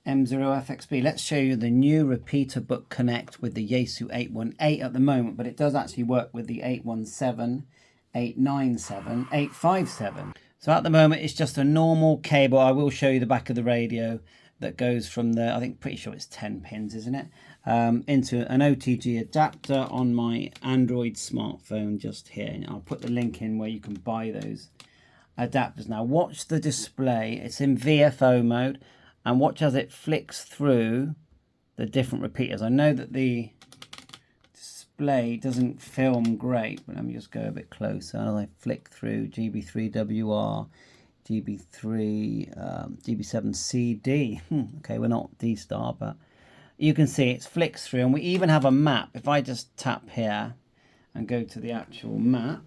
M0FXB. Let's show you the new repeater book connect with the Yaesu 818 at the moment, but it does actually work with the 817, 897, 857. So at the moment it's just a normal cable. I will show you the back of the radio that goes from the, I think pretty sure it's 10 pins, isn't it? Into an OTG adapter on my Android smartphone just here. And I'll put the link in where you can buy those adapters. Now watch the display. It's in VFO mode, and watch as it flicks through the different repeaters. I know that the display doesn't film great, but let me just go a bit closer. As I flick through GB3WR, GB3, GB7CD. Okay, we're not D-Star, but you can see it flicks through, and we even have a map. If I just tap here and go to the actual map,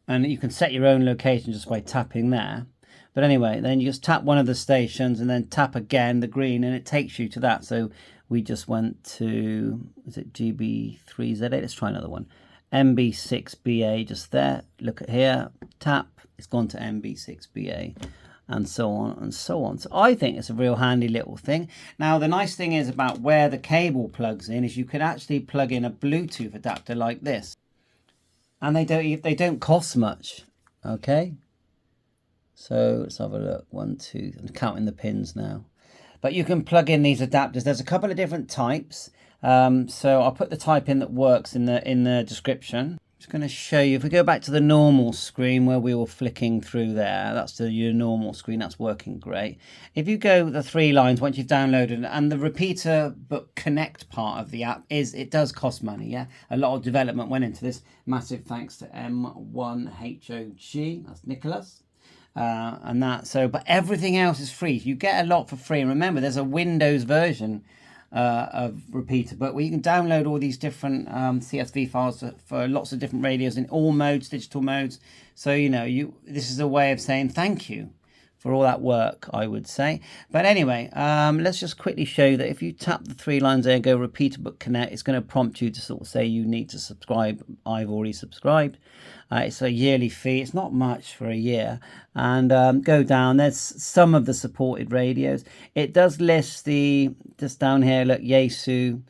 and you can set your own location just by tapping there. But anyway, then you just tap one of the stations and then tap again, the green, and it takes you to that. So we just went to, is it GB3Z8? Let's try another one. MB6BA, just there. Look at here, tap, it's gone to MB6BA, and so on and so on. So I think it's a real handy little thing. Now, the nice thing is about where the cable plugs in is you could actually plug in a Bluetooth adapter like this. And they don't cost much, okay? So let's have a look. 1, 2, I'm counting the pins now. But you can plug in these adapters. There's a couple of different types. So I'll put the type in that works in the description. I'm just going to show you. If we go back to the normal screen where we were flicking through there, that's your normal screen. That's working great. If you go the 3 lines once you've downloaded, and the repeater book connect part of the app it does cost money. Yeah, a lot of development went into this. Massive thanks to M1HOG. That's Nicholas. And that, so, but everything else is free. You get a lot for free. And remember, there's a Windows version of repeater book where you can download all these different CSV files for lots of different radios in all modes, digital modes. So, you know, this is a way of saying thank you for all that work, I would say. But anyway, let's just quickly show you that if you tap the 3 lines there and go repeater book connect, it's going to prompt you to sort of say you need to subscribe. I've already subscribed. It's a yearly fee. It's not much for a year. And go down. There's some of the supported radios. It does list just down here, look, Yaesu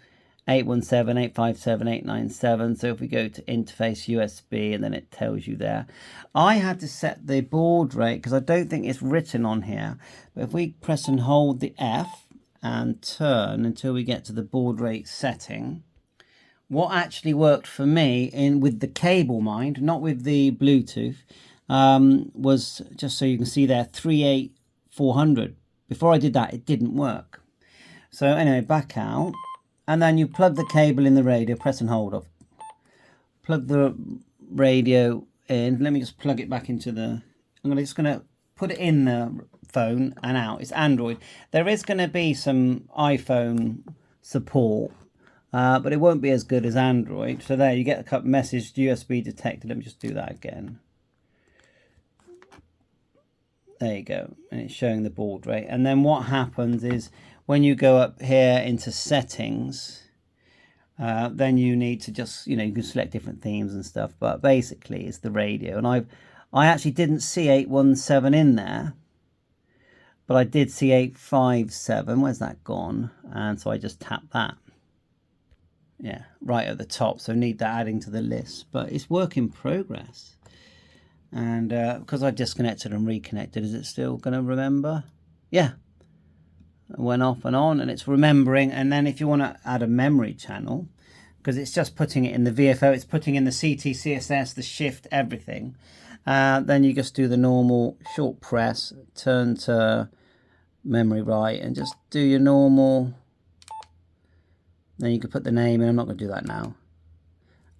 817, 857, 897. So if we go to interface USB, and then it tells you there. I had to set the baud rate because I don't think it's written on here. But if we press and hold the F and turn until we get to the baud rate setting, what actually worked for me with the cable, mind, not with the Bluetooth, was, just so you can see there, 38400. Before I did that, it didn't work. So anyway, back out. And then you plug the cable in the radio, press and hold off. Plug the radio in. Let me just plug it back into the... I'm just going to put it in the phone and out. It's Android. There is going to be some iPhone support, but it won't be as good as Android. So there, you get a message, USB detected. Let me just do that again. There you go. And it's showing the baud rate. And then what happens is, when you go up here into settings, then you need to just, you can select different themes and stuff, but basically it's the radio. And I actually didn't see 817 in there, but I did see 857. Where's that gone? And so I just tapped that. Yeah, right at the top. So need that adding to the list, but it's work in progress. And because I disconnected and reconnected, is it still going to remember? Yeah. Went off and on, and it's remembering. And then if you want to add a memory channel, because it's just putting it in the VFO, it's putting in the CT, CSS, the shift, everything, then you just do the normal short press, turn to memory right, and just do your normal. Then you can put the name in. I'm not going to do that now.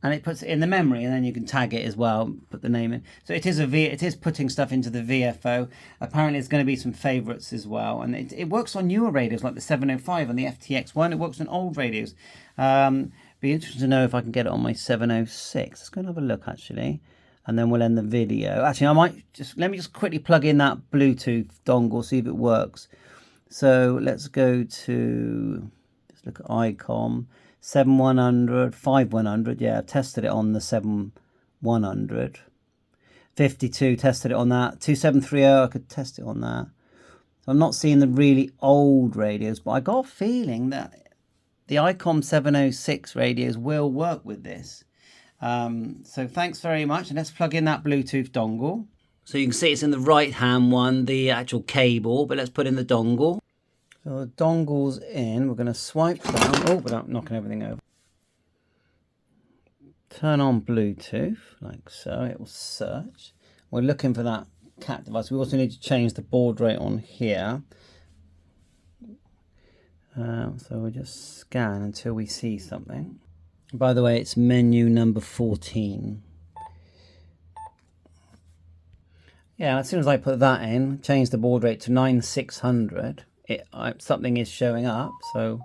And it puts it in the memory, and then you can tag it as well, put the name in. So it is putting stuff into the VFO. Apparently, there's going to be some favorites as well, and it works on newer radios like the 705 and the FTX1. It works on old radios. Be interested to know if I can get it on my 706. Let's go and have a look actually, and then we'll end the video. Actually, let me just quickly plug in that Bluetooth dongle, see if it works. So let's go to, let's look at ICOM. 7100, 5100, yeah, I tested it on the 7100. 52, tested it on that. 2730, I could test it on that. So I'm not seeing the really old radios, but I got a feeling that the ICOM 706 radios will work with this. So thanks very much, and let's plug in that Bluetooth dongle. So you can see it's in the right hand one, the actual cable, but let's put in the dongle. So the dongle's in, we're going to swipe down, without knocking everything over. Turn on Bluetooth, like so, it will search. We're looking for that cat device. We also need to change the baud rate on here. So we'll just scan until we see something. By the way, it's menu number 14. Yeah, as soon as I put that in, change the baud rate to 9600, something is showing up. So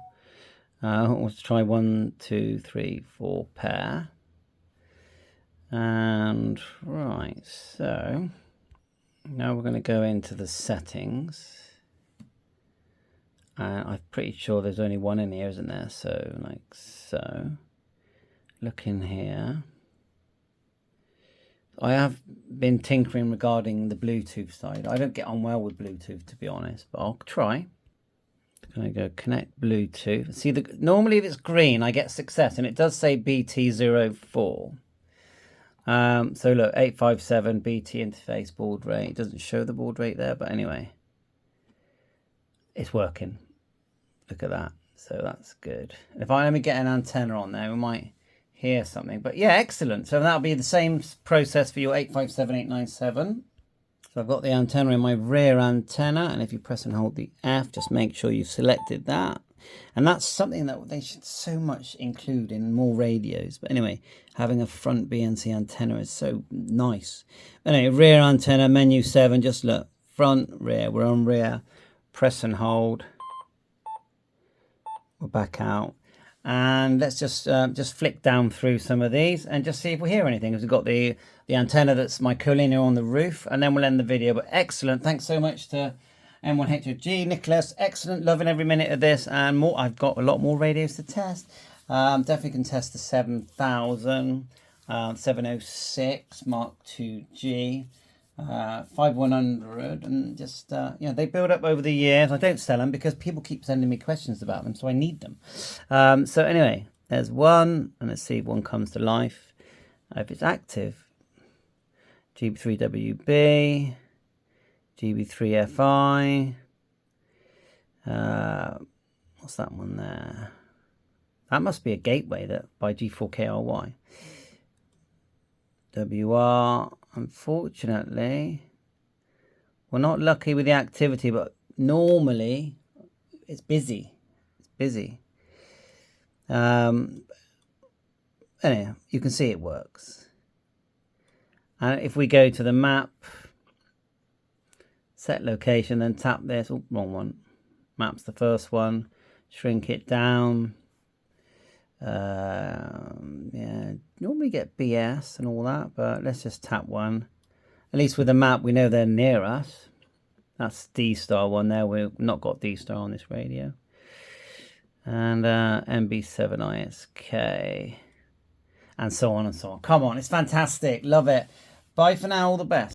let's try 1, 2, 3, 4 pair. And right, so now we're going to go into the settings. And I'm pretty sure there's only one in here, isn't there? So like so. Look in here. I have been tinkering regarding the Bluetooth side. I don't get on well with Bluetooth, to be honest, but I'll try. I'm going to go connect Bluetooth. See, normally if it's green, I get success, and it does say BT04. So look, 857 BT interface baud rate. It doesn't show the baud rate there, but anyway, it's working. Look at that. So that's good. If I let me get an antenna on there, we might hear something. But yeah, excellent. So that'll be the same process for your 857897. So I've got the antenna in my rear antenna, and if you press and hold the F, just make sure you've selected that. And that's something that they should so much include in more radios. But anyway, having a front BNC antenna is so nice. Anyway, rear antenna, menu 7, just look, front, rear. We're on rear, press and hold. We're back out. And let's just flick down through some of these and just see if we hear anything. Because we've got the antenna that's my collinear on the roof, and then we'll end the video. But excellent. Thanks so much to M1HG, Nicholas. Excellent. Loving every minute of this and more. I've got a lot more radios to test. Definitely can test the 7000, 706, Mark II-G. 5100, and just they build up over the years. I don't sell them because people keep sending me questions about them, so I need them. So anyway, there's one, and let's see if one comes to life. If it's active, GB3WB, GB3FI. What's that one there? That must be a gateway that by G4KRY. WR. Unfortunately, we're not lucky with the activity, but normally it's busy. It's busy. Anyhow, you can see it works. And if we go to the map, set location, then tap this. Oh, wrong one. Map's the first one. Shrink it down. Yeah, normally get BS and all that, but let's just tap one. At least with the map, we know they're near us. That's D-Star one there. We've not got D-Star on this radio. And MB7ISK. And so on and so on. Come on, it's fantastic. Love it. Bye for now. All the best.